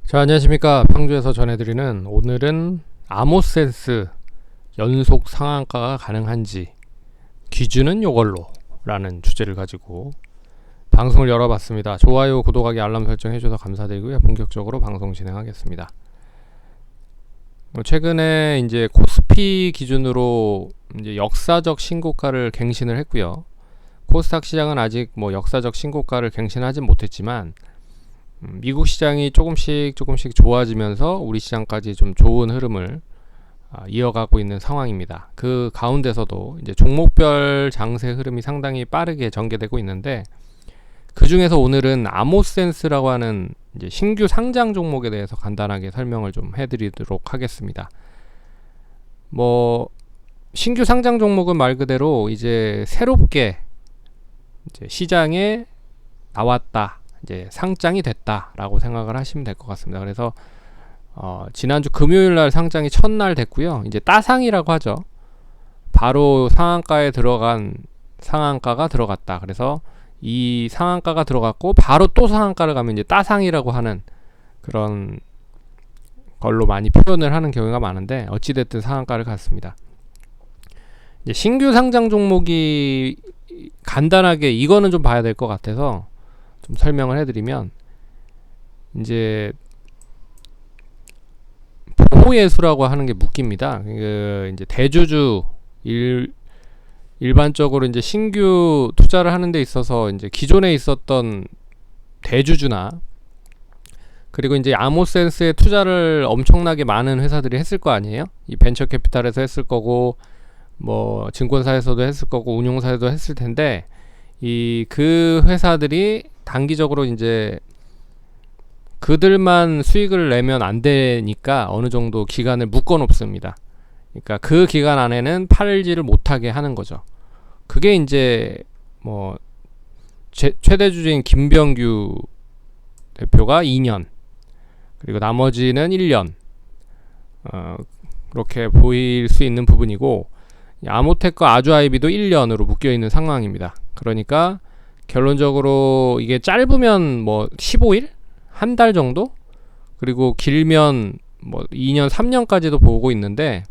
자, 안녕하십니까. 평주에서 전해드리는 오늘은 아모센스 연속 상한가가 가능한지 기준은 요걸로 라는 주제를 가지고 방송을 열어봤습니다. 좋아요, 구독하기, 알람 설정 해주셔서 감사드리고요. 본격적으로 방송 진행하겠습니다. 최근에 이제 코스피 기준으로 이제 역사적 신고가를 갱신을 했고요. 코스닥 시장은 아직 역사적 신고가를 갱신하진 못했지만 미국 시장이 조금씩 좋아지면서 우리 시장까지 좀 좋은 흐름을 이어가고 있는 상황입니다. 그 가운데서도 이제 종목별 장세 흐름이 상당히 빠르게 전개되고 있는데, 그 중에서 오늘은 아모센스라고 하는 이제 신규 상장 종목에 대해서 간단하게 설명을 좀 해드리도록 하겠습니다. 신규 상장 종목은 말 그대로 이제 새롭게 이제 시장에 나왔다, 이제 상장이 됐다라고 생각을 하시면 될 것 같습니다. 그래서 지난주 금요일날 상장이 첫날 됐고요. 이제 따상이라고 하죠. 바로 상한가에 들어간 상한가가 들어갔다. 그래서 이 상한가가 들어갔고 바로 또 상한가를 가면 이제 따상이라고 하는 그런 걸로 많이 표현을 하는 경우가 많은데, 어찌됐든 상한가를 갔습니다. 이제 신규 상장 종목이 간단하게 이거는 좀 봐야 될 것 같아서 좀 설명을 해드리면, 이제 보호예수라고 하는 게 묶입니다. 이제 대주주 일반적으로 이제 신규 투자를 하는 데 있어서 이제 기존에 있었던 대주주나, 그리고 이제 아모센스에 투자를 엄청나게 많은 회사들이 했을 거 아니에요. 이 벤처 캐피탈에서 했을 거고, 증권사에서도 했을 거고, 운용사에도 했을 텐데, 그 회사들이 단기적으로 이제 그들만 수익을 내면 안 되니까 어느 정도 기간을 묶어 놓습니다. 그러니까 그 기간 안에는 팔지를 못하게 하는 거죠. 그게 이제 최대 주주인 김병규 대표가 2년, 그리고 나머지는 1년, 그렇게 보일 수 있는 부분이고, 아모텍과 아주아이비도 1년으로 묶여 있는 상황입니다. 그러니까 결론적으로 이게 짧으면 15일? 한 달 정도? 그리고 길면 2년, 3년까지도 보고 있는데,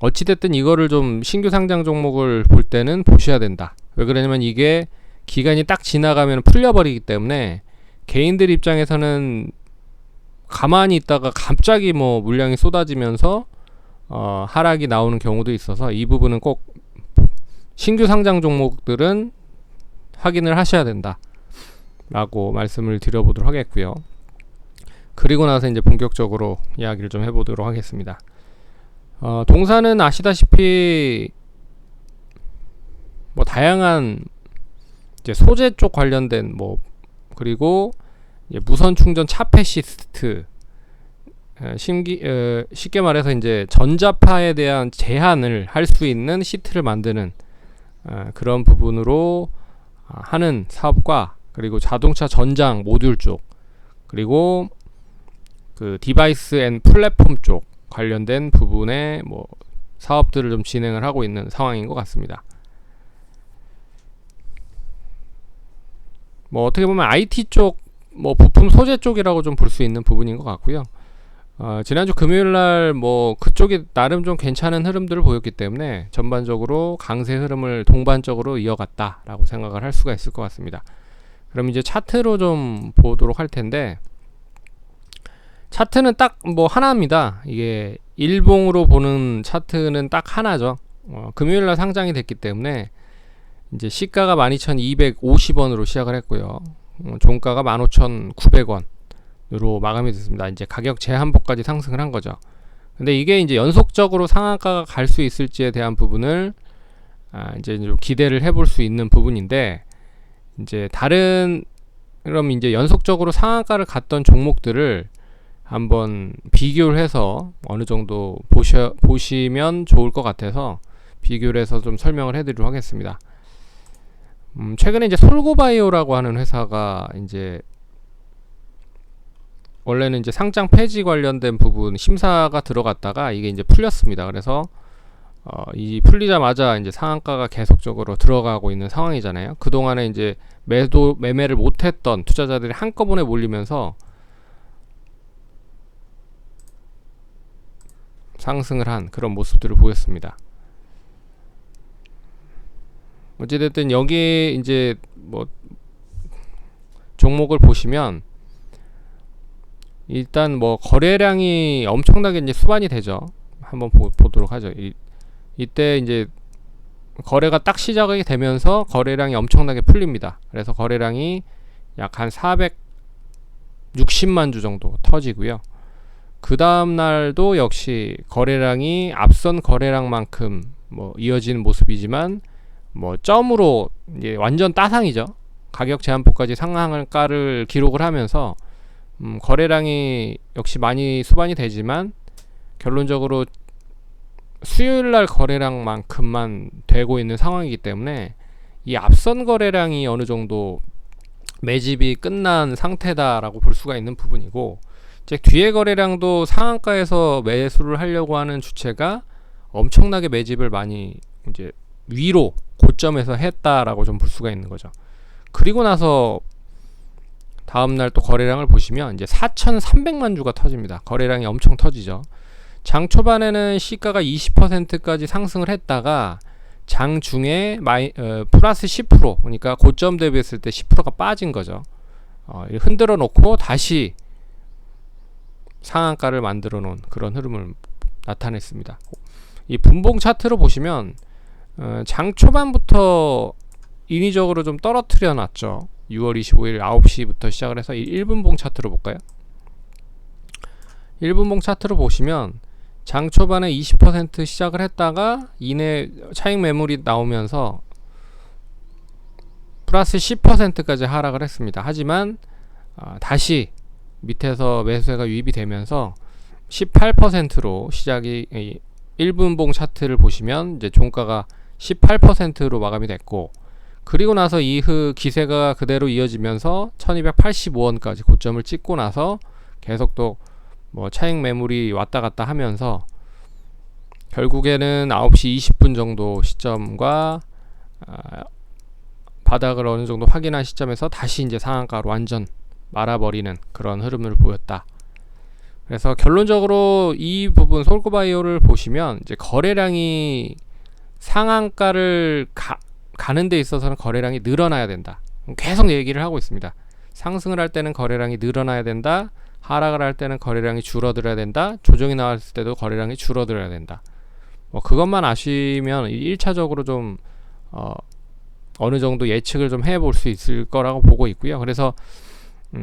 어찌됐든 이거를 좀 신규 상장 종목을 볼 때는 보셔야 된다. 왜 그러냐면 이게 기간이 딱 지나가면 풀려버리기 때문에 개인들 입장에서는 가만히 있다가 갑자기 물량이 쏟아지면서 하락이 나오는 경우도 있어서, 이 부분은 꼭 신규 상장 종목들은 확인을 하셔야 된다 라고 말씀을 드려보도록 하겠고요. 그리고 나서 이제 본격적으로 이야기를 좀 해보도록 하겠습니다. 동사는 아시다시피 다양한 이제 소재 쪽 관련된 그리고 이제 무선 충전 차폐시스트, 쉽게 말해서 이제 전자파에 대한 제한을 할 수 있는 시트를 만드는 그런 부분으로 하는 사업과, 그리고 자동차 전장 모듈 쪽, 그리고 그 디바이스 앤 플랫폼 쪽 관련된 부분의 사업들을 좀 진행을 하고 있는 상황인 것 같습니다. 어떻게 보면 IT 쪽, 부품 소재 쪽이라고 좀 볼 수 있는 부분인 것 같고요. 지난주 금요일날 그쪽이 나름 좀 괜찮은 흐름들을 보였기 때문에 전반적으로 강세 흐름을 동반적으로 이어갔다라고 생각을 할 수가 있을 것 같습니다. 그럼 이제 차트로 좀 보도록 할 텐데, 차트는 딱 하나입니다. 이게 일봉으로 보는 차트는 딱 하나죠. 금요일날 상장이 됐기 때문에 이제 시가가 12,250원으로 시작을 했고요. 종가가 15,900원으로 마감이 됐습니다. 이제 가격 제한폭까지 상승을 한 거죠. 근데 이게 이제 연속적으로 상한가가 갈 수 있을지에 대한 부분을 이제 좀 기대를 해볼 수 있는 부분인데, 이제 그럼 이제 연속적으로 상한가를 갔던 종목들을 한번 비교를 해서 어느 정도 보시면 좋을 것 같아서 비교를 해서 좀 설명을 해드리도록 하겠습니다. 최근에 이제 솔고바이오라고 하는 회사가 이제 원래는 이제 상장 폐지 관련된 부분 심사가 들어갔다가 이게 이제 풀렸습니다. 그래서 이 풀리자마자 이제 상한가가 계속적으로 들어가고 있는 상황이잖아요. 그동안에 이제 매매를 못했던 투자자들이 한꺼번에 몰리면서 상승을 한 그런 모습들을 보였습니다. 어찌됐든 여기 이제 뭐 종목을 보시면 일단 뭐 거래량이 엄청나게 이제 수반이 되죠. 한번 보도록 하죠. 이때 이제 거래가 딱 시작이 되면서 거래량이 엄청나게 풀립니다. 그래서 거래량이 약 한 460만 주 정도 터지고요. 그 다음 날도 역시 거래량이 앞선 거래량만큼 뭐 이어지는 모습이지만 뭐 점으로 이제 완전 따상이죠. 가격 제한폭까지 상한가를 기록을 하면서 거래량이 역시 많이 수반이 되지만 결론적으로 수요일날 거래량만큼만 되고 있는 상황이기 때문에 이 앞선 거래량이 어느 정도 매집이 끝난 상태다라고 볼 수가 있는 부분이고, 이제 뒤에 거래량도 상한가에서 매수를 하려고 하는 주체가 엄청나게 매집을 많이 이제 위로 고점에서 했다라고 좀 볼 수가 있는 거죠. 그리고 나서 다음날 또 거래량을 보시면 이제 4,300만 주가 터집니다. 거래량이 엄청 터지죠. 장 초반에는 시가가 20%까지 상승을 했다가 장 중에 플러스 10%, 그러니까 고점 대비했을 때 10%가 빠진 거죠. 흔들어 놓고 다시 상한가를 만들어 놓은 그런 흐름을 나타냈습니다. 이 분봉 차트로 보시면 장 초반부터 인위적으로 좀 떨어뜨려 놨죠. 6월 25일 9시부터 시작을 해서 1분봉 차트로 볼까요? 1분봉 차트로 보시면 장 초반에 20% 시작을 했다가 이내 차익 매물이 나오면서 플러스 10%까지 하락을 했습니다. 하지만 다시 밑에서 매수세가 유입이 되면서 18%로 시작이 1분봉 차트를 보시면 이제 종가가 18%로 마감이 됐고, 그리고 나서 이후 기세가 그대로 이어지면서 1285원까지 고점을 찍고 나서 계속 또 뭐 차익 매물이 왔다 갔다 하면서 결국에는 9시 20분 정도 시점과 바닥을 어느 정도 확인한 시점에서 다시 이제 상한가로 완전 말아버리는 그런 흐름을 보였다. 그래서 결론적으로 이 부분 솔코바이오를 보시면 이제 거래량이 상한가를 가는 데 있어서는 거래량이 늘어나야 된다. 계속 얘기를 하고 있습니다. 상승을 할 때는 거래량이 늘어나야 된다. 하락을 할 때는 거래량이 줄어들어야 된다. 조정이 나왔을 때도 거래량이 줄어들어야 된다. 그것만 아시면 1차적으로 좀 어느 정도 예측을 좀 해볼 수 있을 거라고 보고 있고요. 그래서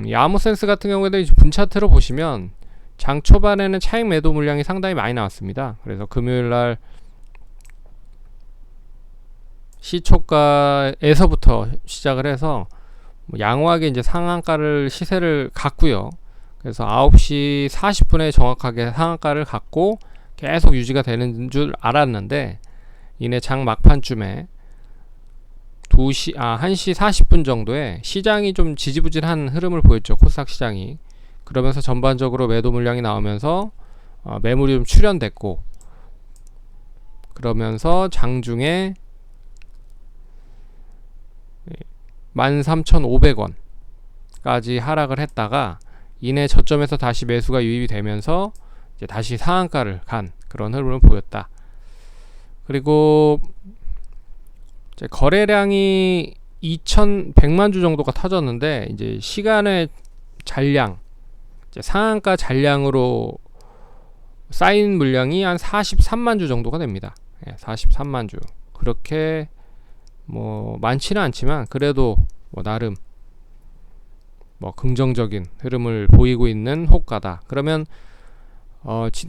야무센스 같은 경우에도 분 차트로 보시면 장 초반에는 차익 매도 물량이 상당히 많이 나왔습니다. 그래서 금요일날 시초가에서부터 시작을 해서 양호하게 이제 상한가를 시세를 갔고요. 그래서 9시 40분에 정확하게 상한가를 갖고 계속 유지가 되는 줄 알았는데 이내 장 막판쯤에 1시 40분 정도에 시장이 좀 지지부진한 흐름을 보였죠. 코스닥 시장이. 그러면서 전반적으로 매도 물량이 나오면서 매물이 좀 출현됐고, 그러면서 장중에 13,500원까지 하락을 했다가 이내 저점에서 다시 매수가 유입이 되면서 이제 다시 상한가를 간 그런 흐름을 보였다. 그리고 이제 거래량이 2,100만 주 정도가 터졌는데 이제 시간의 잔량, 이제 상한가 잔량으로 쌓인 물량이 한 43만 주 정도가 됩니다. 43만 주. 그렇게 뭐 많지는 않지만 그래도 뭐 나름 뭐 긍정적인 흐름을 보이고 있는 호가다. 그러면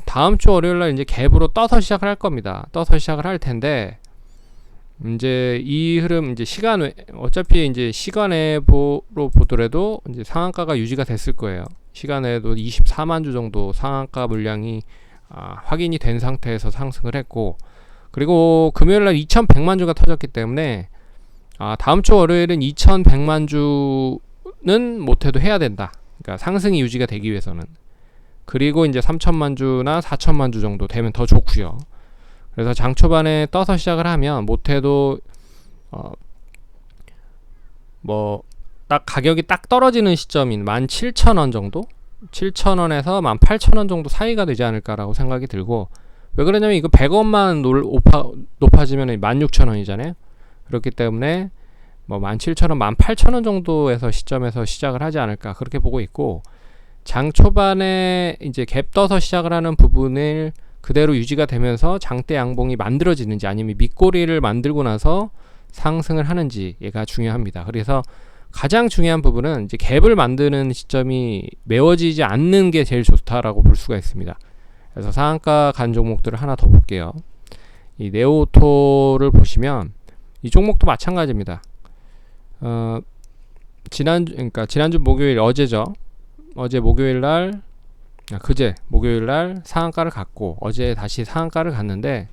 다음 주 월요일날 이제 갭으로 떠서 시작을 할 겁니다. 떠서 시작을 할 텐데 이제 이 흐름 이제 어차피 이제 시간외로 보더라도 이제 상한가가 유지가 됐을 거예요. 시간외에도 24만 주 정도 상한가 물량이 확인이 된 상태에서 상승을 했고, 그리고 금요일날 2,100만 주가 터졌기 때문에 다음 주 월요일은 2,100만 주는 못해도 해야 된다. 그러니까 상승이 유지가 되기 위해서는. 그리고 이제 3,000만 주나 4,000만 주 정도 되면 더 좋고요. 그래서 장 초반에 떠서 시작을 하면 못해도 뭐 딱 가격이 딱 떨어지는 시점인 17,000원 정도? 7,000원에서 18,000원 정도 사이가 되지 않을까라고 생각이 들고, 왜 그러냐면 이거 100원만 높아지면 16,000원이잖아요. 그렇기 때문에 뭐 17,000원, 18,000원 정도에서 시점에서 시작을 하지 않을까 그렇게 보고 있고, 장 초반에 이제 갭 떠서 시작을 하는 부분을 그대로 유지가 되면서 장대 양봉이 만들어지는지 아니면 밑꼬리를 만들고 나서 상승을 하는지 얘가 중요합니다. 그래서 가장 중요한 부분은 이제 갭을 만드는 시점이 메워지지 않는 게 제일 좋다라고 볼 수가 있습니다. 그래서 상한가 간 종목들을 하나 더 볼게요. 이 네오토를 보시면 이 종목도 마찬가지입니다. 지난주 목요일, 어제죠. 어제 목요일 날, 그제 목요일 날 상한가를 갔고 어제 다시 상한가를 갔는데,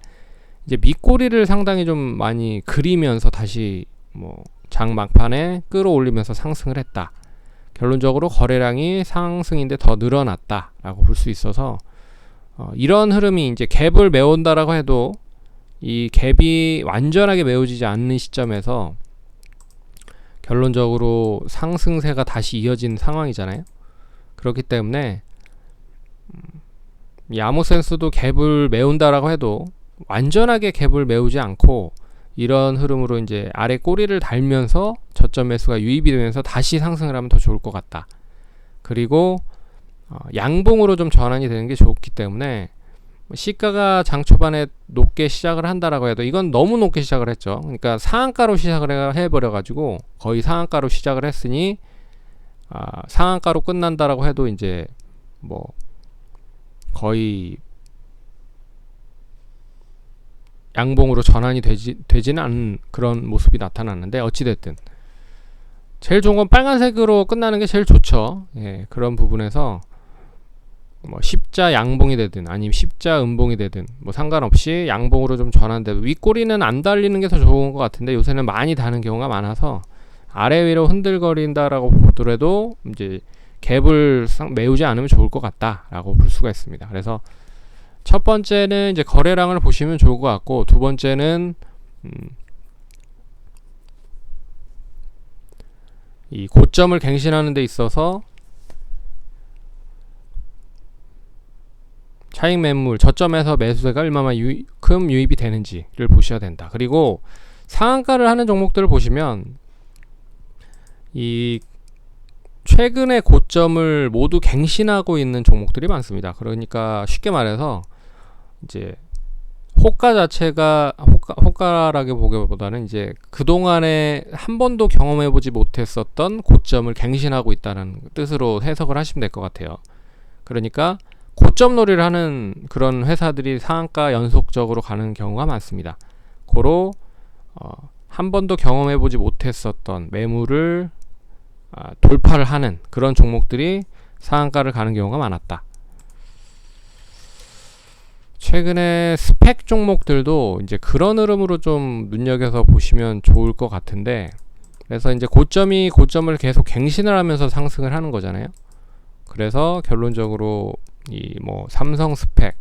이제 밑꼬리를 상당히 좀 많이 그리면서 다시 뭐 장 막판에 끌어올리면서 상승을 했다. 결론적으로 거래량이 상승인데 더 늘어났다라고 볼 수 있어서, 이런 흐름이 이제 갭을 메운다라고 해도 이 갭이 완전하게 메워지지 않는 시점에서 결론적으로 상승세가 다시 이어진 상황이잖아요. 그렇기 때문에 이 아모센스도 갭을 메운다라고 해도 완전하게 갭을 메우지 않고 이런 흐름으로 이제 아래 꼬리를 달면서 저점 매수가 유입이 되면서 다시 상승을 하면 더 좋을 것 같다. 그리고 양봉으로 좀 전환이 되는 게 좋기 때문에, 시가가 장 초반에 높게 시작을 한다라고 해도 이건 너무 높게 시작을 했죠. 그러니까 상한가로 시작을 해버려 가지고 거의 상한가로 시작을 했으니, 상한가로 끝난다라고 해도 이제 뭐 거의 양봉으로 전환이 되지는 않은 그런 모습이 나타났는데, 어찌됐든 제일 좋은 건 빨간색으로 끝나는 게 제일 좋죠. 예, 그런 부분에서 뭐 십자 양봉이 되든 아니면 십자 음봉이 되든 뭐 상관없이 양봉으로 좀 전환되고, 윗꼬리는 안 달리는 게 더 좋은 것 같은데 요새는 많이 다는 경우가 많아서 아래 위로 흔들거린다라고 보더라도 이제 갭을 메우지 않으면 좋을 것 같다라고 볼 수가 있습니다. 그래서 첫 번째는 이제 거래량을 보시면 좋을 것 같고, 두 번째는 이 고점을 갱신하는 데 있어서 차익 매물, 저점에서 매수세가 얼마만큼 유입이 되는지를 보셔야 된다. 그리고 상한가를 하는 종목들을 보시면 이 최근에 고점을 모두 갱신하고 있는 종목들이 많습니다. 그러니까 쉽게 말해서 이제 호가 자체가 호가라고 보기보다는 이제 그동안에 한 번도 경험해보지 못했었던 고점을 갱신하고 있다는 뜻으로 해석을 하시면 될 것 같아요. 그러니까 고점 놀이를 하는 그런 회사들이 상한가 연속적으로 가는 경우가 많습니다. 고로 한 번도 경험해보지 못했었던 매물을 돌파를 하는 그런 종목들이 상한가를 가는 경우가 많았다. 최근에 스펙 종목들도 이제 그런 흐름으로 좀 눈여겨서 보시면 좋을 것 같은데, 그래서 이제 고점을 계속 갱신을 하면서 상승을 하는 거잖아요. 그래서 결론적으로 이 뭐 삼성 스펙,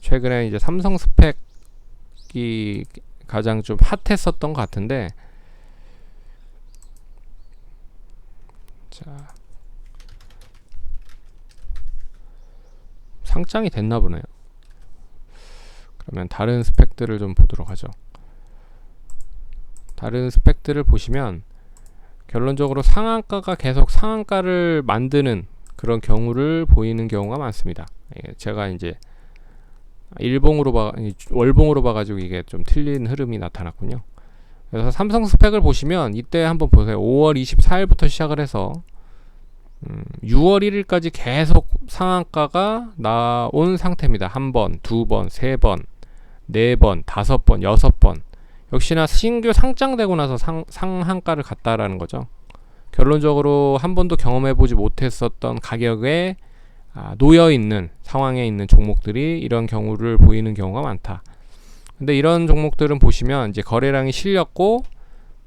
최근에 이제 삼성 스펙이 가장 좀 핫했었던 것 같은데, 자, 상장이 됐나 보네요. 그러면 다른 스펙들을 좀 보도록 하죠. 다른 스펙들을 보시면 결론적으로 상한가가 계속 상한가를 만드는 그런 경우를 보이는 경우가 많습니다. 제가 이제 월봉으로 봐가지고 이게 좀 틀린 흐름이 나타났군요. 그래서 삼성 스펙을 보시면 이때 한번 보세요. 5월 24일부터 시작을 해서 6월 1일까지 계속 상한가가 나온 상태입니다. 한 번, 두 번, 세 번, 네 번, 다섯 번, 여섯 번. 역시나 신규 상장되고 나서 상한가를 갔다라는 거죠. 결론적으로 한 번도 경험해보지 못했었던 가격에 놓여있는 상황에 있는 종목들이 이런 경우를 보이는 경우가 많다. 근데 이런 종목들은 보시면 이제 거래량이 실렸고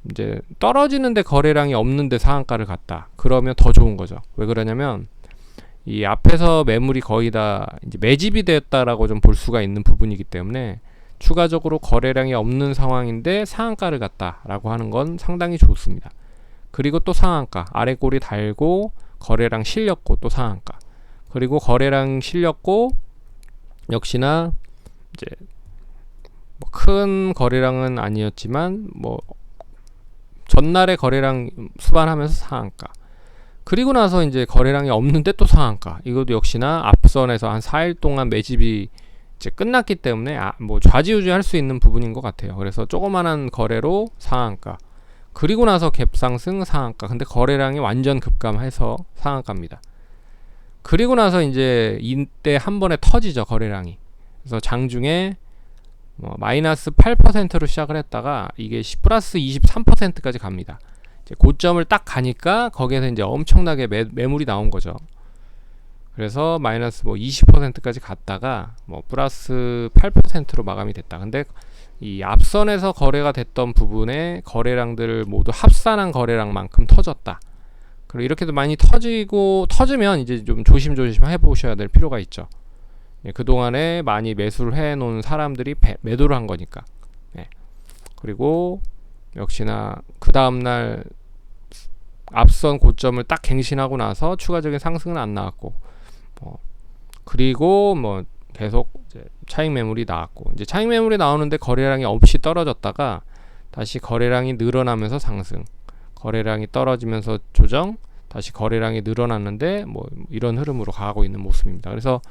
이제 떨어지는데 거래량이 없는데 상한가를 갔다. 그러면 더 좋은 거죠. 왜 그러냐면 이 앞에서 매물이 거의 다 이제 매집이 되었다라고 좀 볼 수가 있는 부분이기 때문에 추가적으로 거래량이 없는 상황인데 상한가를 갔다라고 하는 건 상당히 좋습니다. 그리고 또 상한가, 아래 꼬리 달고 거래량 실렸고 또 상한가, 그리고 거래량 실렸고 역시나 이제 뭐 큰 거래량은 아니었지만 뭐 전날의 거래량 수반하면서 상한가. 그리고 나서 이제 거래량이 없는데 또 상한가. 이것도 역시나 앞선에서 한 4일 동안 매집이 이제 끝났기 때문에 뭐 좌지우지할 수 있는 부분인 것 같아요. 그래서 조그만한 거래로 상한가. 그리고 나서 갭상승 상한가. 근데 거래량이 완전 급감해서 상한가입니다. 그리고 나서 이제 이때 한 번에 터지죠, 거래량이. 그래서 장중에 뭐 마이너스 8%로 시작을 했다가 이게 플러스 23%까지 갑니다. 이제 고점을 딱 가니까 거기에서 이제 엄청나게 매물이 나온 거죠. 그래서 마이너스 뭐 20%까지 갔다가 뭐 플러스 8%로 마감이 됐다. 근데 이 앞선에서 거래가 됐던 부분에 거래량들 모두 합산한 거래량만큼 터졌다. 그리고 이렇게도 많이 터지면 이제 좀 조심조심 해보셔야 될 필요가 있죠. 예, 그동안에 많이 매수를 해놓은 사람들이 매도를 한 거니까. 예. 그리고 역시나 그 다음날 앞선 고점을 딱 갱신하고 나서 추가적인 상승은 안 나왔고, 그리고 뭐 계속 이제 차익 매물이 나왔고, 이제 차익 매물이 나오는데 거래량이 없이 떨어졌다가 다시 거래량이 늘어나면서 상승, 거래량이 떨어지면서 조정, 다시 거래량이 늘어났는데 뭐 이런 흐름으로 가고 있는 모습입니다. 그래서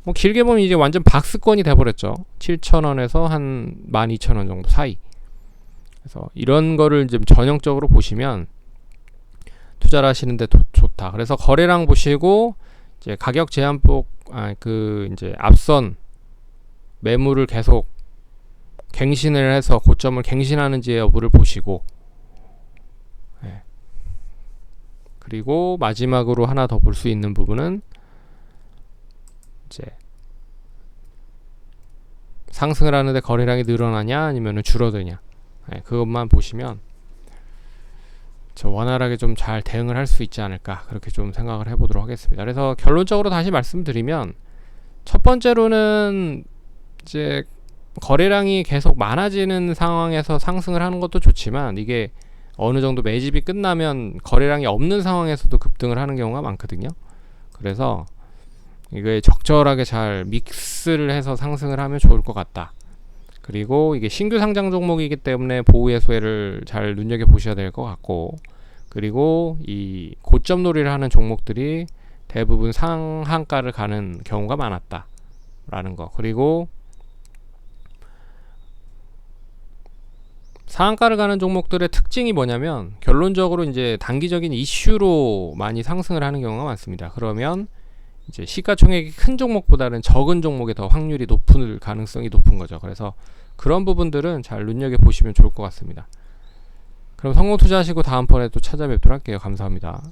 뭐 길게 보면 이제 완전 박스권이 돼버렸죠. 7,000원에서 한 12,000원 정도 사이. 그래서 이런 거를 좀 전형적으로 보시면 투자를 하시는데 좋다. 그래서 거래량 보시고 이제 가격 제한폭 이제 앞선 매물을 계속 갱신을 해서 고점을 갱신하는지 여부를 보시고, 예. 그리고 마지막으로 하나 더 볼 수 있는 부분은 이제 상승을 하는데 거래량이 늘어나냐 아니면 줄어드냐, 예. 그것만 보시면 원활하게 좀 잘 대응을 할 수 있지 않을까, 그렇게 좀 생각을 해보도록 하겠습니다. 그래서 결론적으로 다시 말씀드리면, 첫 번째로는 이제 거래량이 계속 많아지는 상황에서 상승을 하는 것도 좋지만, 이게 어느 정도 매집이 끝나면 거래량이 없는 상황에서도 급등을 하는 경우가 많거든요. 그래서 이게 적절하게 잘 믹스를 해서 상승을 하면 좋을 것 같다. 그리고 이게 신규 상장 종목이기 때문에 보호의 소외를 잘 눈여겨보셔야 될 것 같고, 그리고 이 고점 놀이를 하는 종목들이 대부분 상한가를 가는 경우가 많았다 라는 거. 그리고 상한가를 가는 종목들의 특징이 뭐냐면, 결론적으로 이제 단기적인 이슈로 많이 상승을 하는 경우가 많습니다. 그러면 이제 시가총액이 큰 종목보다는 적은 종목에 더 확률이 높을 가능성이 높은 거죠. 그래서 그런 부분들은 잘 눈여겨보시면 좋을 것 같습니다. 그럼 성공 투자하시고 다음번에 또 찾아뵙도록 할게요. 감사합니다.